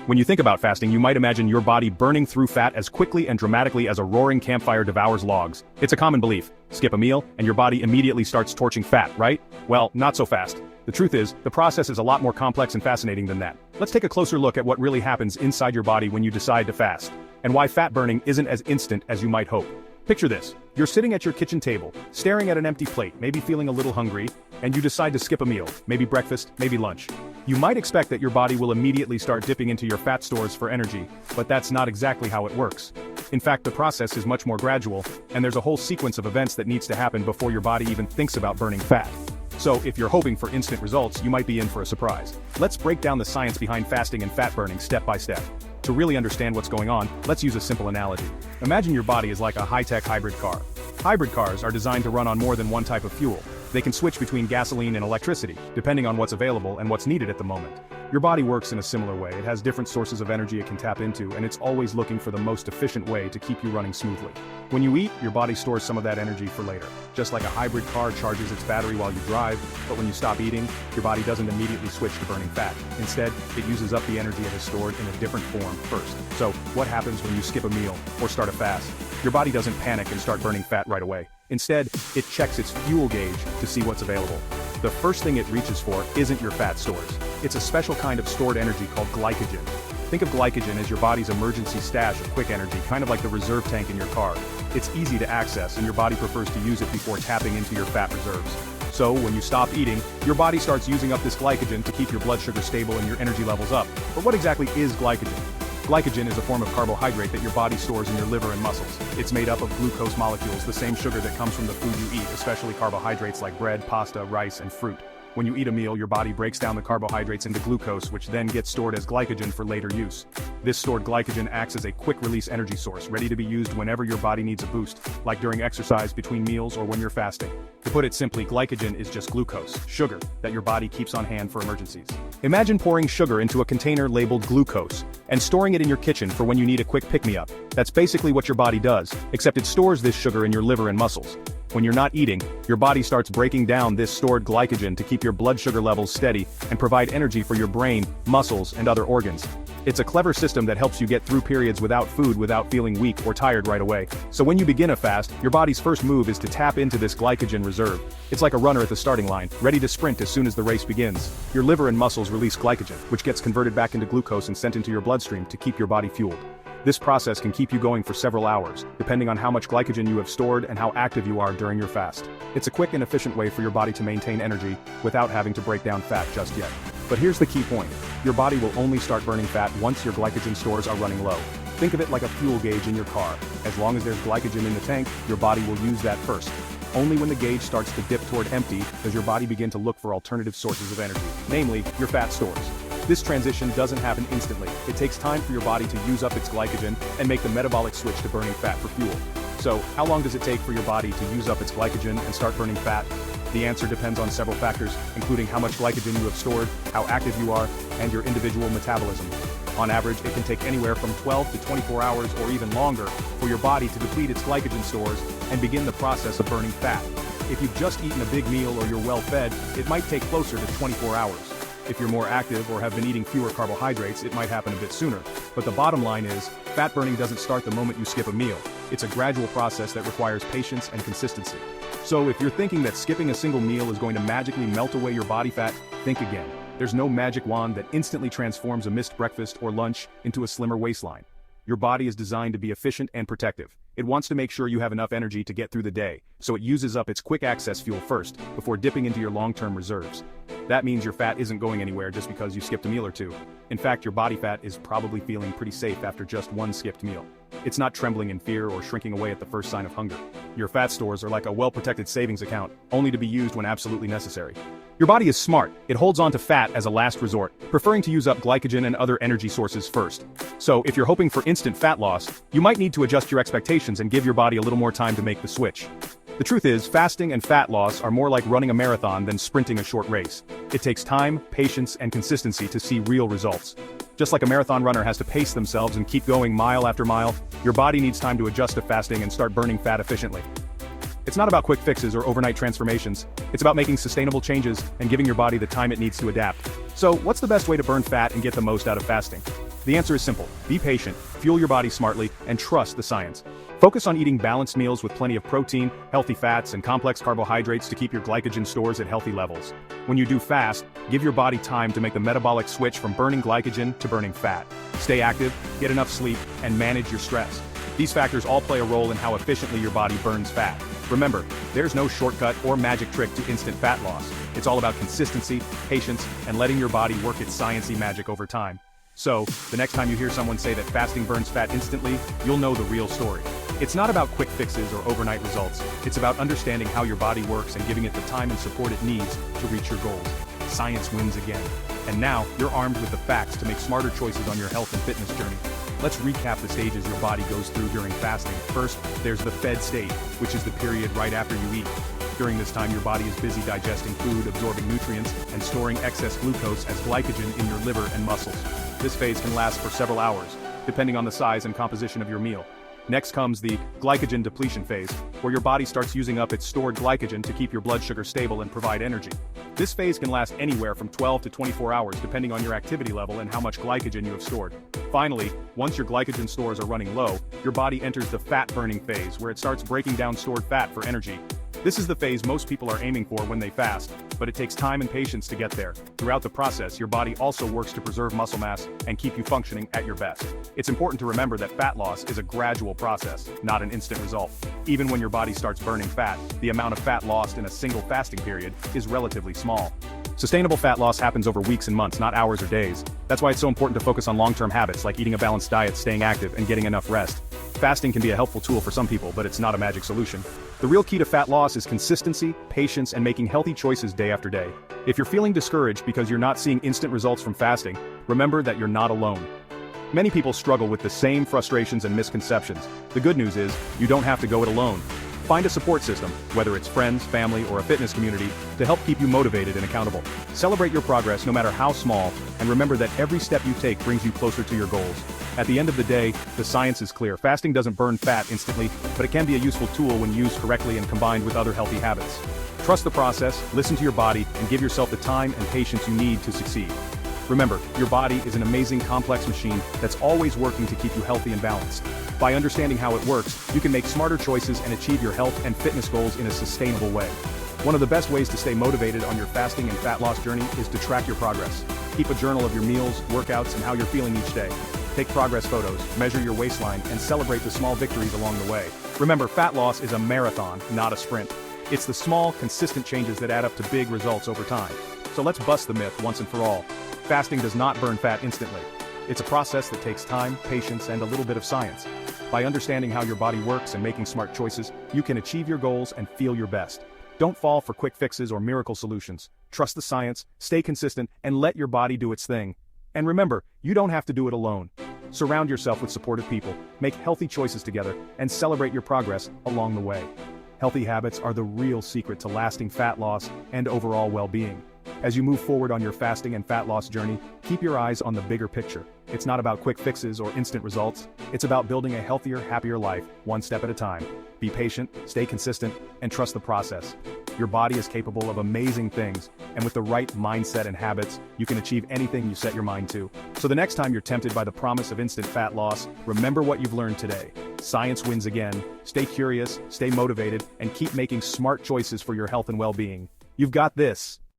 When you think about fasting, you might imagine your body burning through fat as quickly and dramatically as a roaring campfire devours logs. It's a common belief. Skip a meal, and your body immediately starts torching fat, right? Well, not so fast. The truth is, the process is a lot more complex and fascinating than that. Let's take a closer look at what really happens inside your body when you decide to fast, and why fat burning isn't as instant as you might hope. Picture this. You're sitting at your kitchen table, staring at an empty plate, maybe feeling a little hungry, and you decide to skip a meal, maybe breakfast, maybe lunch. You might expect that your body will immediately start dipping into your fat stores for energy, but that's not exactly how it works. In fact, the process is much more gradual, and there's a whole sequence of events that needs to happen before your body even thinks about burning fat. So, if you're hoping for instant results, you might be in for a surprise. Let's break down the science behind fasting and fat burning step by step. To really understand what's going on, let's use a simple analogy. Imagine your body is like a high-tech hybrid car. Hybrid cars are designed to run on more than one type of fuel. They can switch between gasoline and electricity, depending on what's available and what's needed at the moment. Your body works in a similar way. It has different sources of energy it can tap into, and it's always looking for the most efficient way to keep you running smoothly. When you eat, your body stores some of that energy for later. Just like a hybrid car charges its battery while you drive, but when you stop eating, your body doesn't immediately switch to burning fat. Instead, it uses up the energy it has stored in a different form first. So, what happens when you skip a meal or start a fast? Your body doesn't panic and start burning fat right away. Instead, it checks its fuel gauge to see what's available. The first thing it reaches for isn't your fat stores. It's a special kind of stored energy called glycogen. Think of glycogen as your body's emergency stash of quick energy, kind of like the reserve tank in your car. It's easy to access, and your body prefers to use it before tapping into your fat reserves. So, when you stop eating, your body starts using up this glycogen to keep your blood sugar stable and your energy levels up. But what exactly is glycogen? Glycogen is a form of carbohydrate that your body stores in your liver and muscles. It's made up of glucose molecules, the same sugar that comes from the food you eat, especially carbohydrates like bread, pasta, rice, and fruit. When you eat a meal, your body breaks down the carbohydrates into glucose, which then gets stored as glycogen for later use. This stored glycogen acts as a quick-release energy source, ready to be used whenever your body needs a boost, like during exercise, between meals, or when you're fasting. To put it simply, glycogen is just glucose, sugar, that your body keeps on hand for emergencies. Imagine pouring sugar into a container labeled glucose, and storing it in your kitchen for when you need a quick pick-me-up. That's basically what your body does, except it stores this sugar in your liver and muscles. When you're not eating, your body starts breaking down this stored glycogen to keep your blood sugar levels steady and provide energy for your brain, muscles, and other organs. It's a clever system that helps you get through periods without food without feeling weak or tired right away. So when you begin a fast, your body's first move is to tap into this glycogen reserve. It's like a runner at the starting line, ready to sprint as soon as the race begins. Your liver and muscles release glycogen, which gets converted back into glucose and sent into your bloodstream to keep your body fueled. This process can keep you going for several hours, depending on how much glycogen you have stored and how active you are during your fast. It's a quick and efficient way for your body to maintain energy without having to break down fat just yet. But here's the key point. Your body will only start burning fat once your glycogen stores are running low. Think of it like a fuel gauge in your car. As long as there's glycogen in the tank, your body will use that first. Only when the gauge starts to dip toward empty does your body begin to look for alternative sources of energy, namely, your fat stores. This transition doesn't happen instantly. It takes time for your body to use up its glycogen and make the metabolic switch to burning fat for fuel. So, how long does it take for your body to use up its glycogen and start burning fat? The answer depends on several factors, including how much glycogen you have stored, how active you are, and your individual metabolism. On average, it can take anywhere from 12 to 24 hours or even longer for your body to deplete its glycogen stores and begin the process of burning fat. If you've just eaten a big meal or you're well fed, it might take closer to 24 hours. If you're more active or have been eating fewer carbohydrates, it might happen a bit sooner. But the bottom line is, fat burning doesn't start the moment you skip a meal. It's a gradual process that requires patience and consistency. So if you're thinking that skipping a single meal is going to magically melt away your body fat, think again. There's no magic wand that instantly transforms a missed breakfast or lunch into a slimmer waistline. Your body is designed to be efficient and protective. It wants to make sure you have enough energy to get through the day, so it uses up its quick access fuel first, before dipping into your long-term reserves. That means your fat isn't going anywhere just because you skipped a meal or two. In fact, your body fat is probably feeling pretty safe after just one skipped meal. It's not trembling in fear or shrinking away at the first sign of hunger. Your fat stores are like a well-protected savings account, only to be used when absolutely necessary. Your body is smart. It holds on to fat as a last resort, preferring to use up glycogen and other energy sources first. So, if you're hoping for instant fat loss, you might need to adjust your expectations and give your body a little more time to make the switch. The truth is, fasting and fat loss are more like running a marathon than sprinting a short race. It takes time, patience, and consistency to see real results. Just like a marathon runner has to pace themselves and keep going mile after mile, your body needs time to adjust to fasting and start burning fat efficiently. It's not about quick fixes or overnight transformations. It's about making sustainable changes and giving your body the time it needs to adapt. So, what's the best way to burn fat and get the most out of fasting? The answer is simple: be patient, fuel your body smartly, and trust the science. Focus on eating balanced meals with plenty of protein, healthy fats, and complex carbohydrates to keep your glycogen stores at healthy levels. When you do fast, give your body time to make the metabolic switch from burning glycogen to burning fat. Stay active, get enough sleep, and manage your stress. These factors all play a role in how efficiently your body burns fat. Remember, there's no shortcut or magic trick to instant fat loss. It's all about consistency, patience, and letting your body work its sciencey magic over time. So, the next time you hear someone say that fasting burns fat instantly, you'll know the real story. It's not about quick fixes or overnight results. It's about understanding how your body works and giving it the time and support it needs to reach your goals. Science wins again. And now, you're armed with the facts to make smarter choices on your health and fitness journey. Let's recap the stages your body goes through during fasting. First, there's the fed state, which is the period right after you eat. During this time, your body is busy digesting food, absorbing nutrients, and storing excess glucose as glycogen in your liver and muscles. This phase can last for several hours, depending on the size and composition of your meal. Next comes the glycogen depletion phase, where your body starts using up its stored glycogen to keep your blood sugar stable and provide energy. This phase can last anywhere from 12 to 24 hours depending on your activity level and how much glycogen you have stored. Finally, once your glycogen stores are running low, your body enters the fat-burning phase, where it starts breaking down stored fat for energy. This is the phase most people are aiming for when they fast, but it takes time and patience to get there. Throughout the process, your body also works to preserve muscle mass and keep you functioning at your best. It's important to remember that fat loss is a gradual process, not an instant result. Even when your body starts burning fat, the amount of fat lost in a single fasting period is relatively small. Sustainable fat loss happens over weeks and months, not hours or days. That's why it's so important to focus on long-term habits like eating a balanced diet, staying active, and getting enough rest. Fasting can be a helpful tool for some people, but it's not a magic solution. The real key to fat loss is consistency, patience, and making healthy choices day after day. If you're feeling discouraged because you're not seeing instant results from fasting, remember that you're not alone. Many people struggle with the same frustrations and misconceptions. The good news is, you don't have to go it alone. Find a support system, whether it's friends, family, or a fitness community, to help keep you motivated and accountable. Celebrate your progress no matter how small, and remember that every step you take brings you closer to your goals. At the end of the day, the science is clear. Fasting doesn't burn fat instantly, but it can be a useful tool when used correctly and combined with other healthy habits. Trust the process, listen to your body, and give yourself the time and patience you need to succeed. Remember, your body is an amazing complex machine that's always working to keep you healthy and balanced. By understanding how it works, you can make smarter choices and achieve your health and fitness goals in a sustainable way. One of the best ways to stay motivated on your fasting and fat loss journey is to track your progress. Keep a journal of your meals, workouts, and how you're feeling each day. Take progress photos, measure your waistline, and celebrate the small victories along the way. Remember, fat loss is a marathon, not a sprint. It's the small, consistent changes that add up to big results over time. So let's bust the myth once and for all. Fasting does not burn fat instantly. It's a process that takes time, patience, and a little bit of science. By understanding how your body works and making smart choices, you can achieve your goals and feel your best. Don't fall for quick fixes or miracle solutions. Trust the science, stay consistent, and let your body do its thing. And remember, you don't have to do it alone. Surround yourself with supportive people, make healthy choices together, and celebrate your progress along the way. Healthy habits are the real secret to lasting fat loss and overall well-being. As you move forward on your fasting and fat loss journey, keep your eyes on the bigger picture. It's not about quick fixes or instant results. It's about building a healthier, happier life, one step at a time. Be patient, stay consistent, and trust the process. Your body is capable of amazing things, and with the right mindset and habits, you can achieve anything you set your mind to. So the next time you're tempted by the promise of instant fat loss, remember what you've learned today. Science wins again. Stay curious, stay motivated, and keep making smart choices for your health and well-being. You've got this.